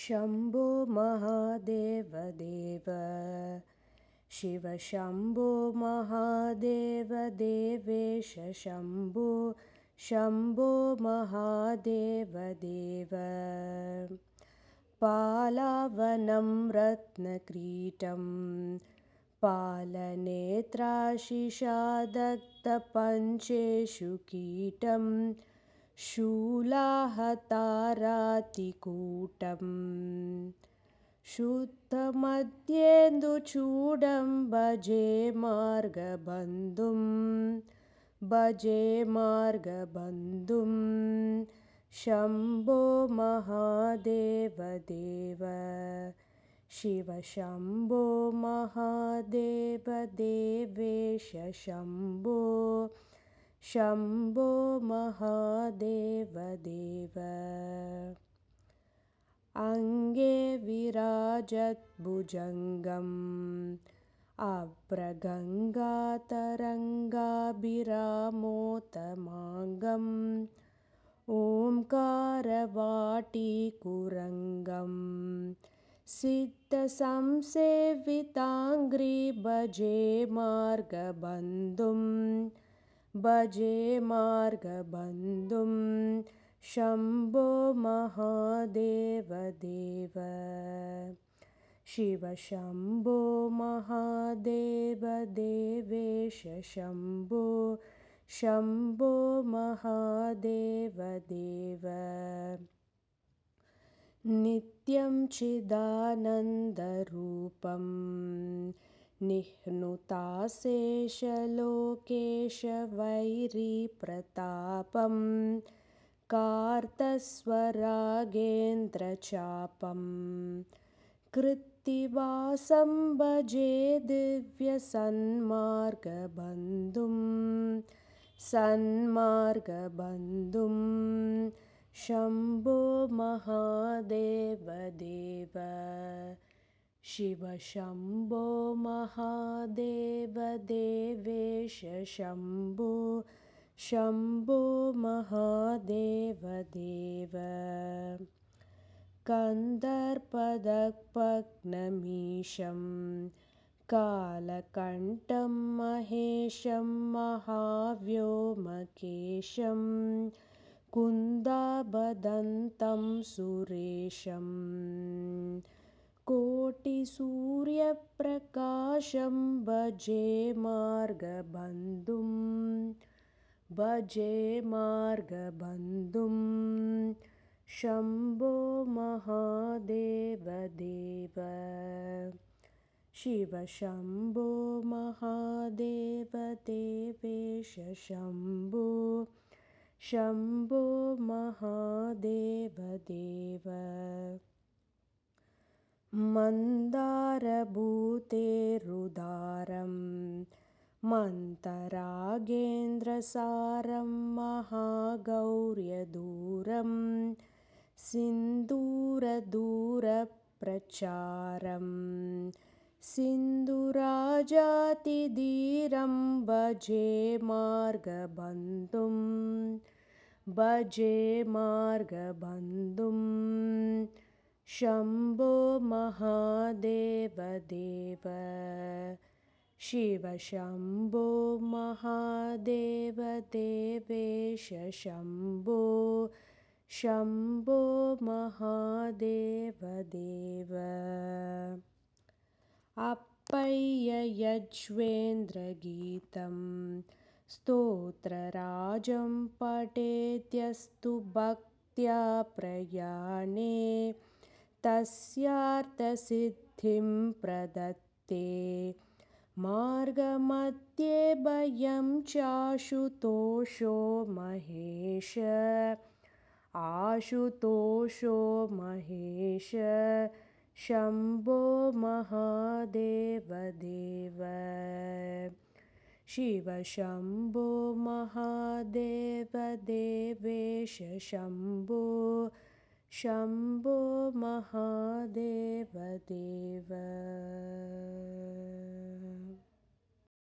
शम्भो महादेव देव शिव शम्भो महादेव देवेश शम्भो शम्भो महादेव देव पालावनं रत्नक्रीटं पालनेत्राशिषादग्धपञ्चेषु कीटं शूलाहतारातिकूटं शुद्धमद्येन्दुचूडं भजे मार्गबन्धुं शम्भो महादेव देव शिव शम्भो महादेव देवेश शम्भो शम्भो महादेव देव अङ्गे विराजद्भुजङ्गम् अभ्रगङ्गातरङ्गाभिरामोत्तमाङ्गम् ओङ्कारवाटीकुरङ्गं सिद्धसंसेविताङ्घ्रि भजे मार्गबन्धुं शम्भो महादेव देव शिव शम्भो महादेव देवेश शम्भो शम्भो महादेव देव नित्यं चिदानन्दरूपं निह्नुताशेषलोकेशवैरिप्रतापं कार्तस्वरागेन्द्रचापं कृत्तिवासं भजे सन्मार्गबन्धुं शम्भो महादेव देव शिव शम्भो महादेव देवेश शम्भो शम्भो महादेव देव कन्दर्पदपग्नमीशं कालकण्ठं महेशं महाव्योमकेशं कुन्दाभदन्तं सुरेशं कोटिसूर्यप्रकाशं भजे मार्गबन्धुं शम्भो महादेव देव शिव शम्भो महादेव देवेश शम्भो शम्भो महादेव देव मन्दारभूतेरुदारं मन्तरागेन्द्रसारं महागौर्यदूरं सिन्दूरदूरप्रचारं सिन्धुराजातिधीरं भजे मार्गबन्धुं शम्भो महादेव देव शिव शम्भो महादेव देवेश शम्भो शम्भो महादेव देव अप्पय्ययज्वेन्द्रगीतं स्तोत्रराजं पठेद्यस्तु भक्त्या प्रयाणे तस्यार्थसिद्धिं प्रदत्ते मार्गमध्ये भयं चाशुतोषो महेश शम्भो महादेव देव शिव शम्भो महादेव देवेश शम्भो शम्भो महादेव देव।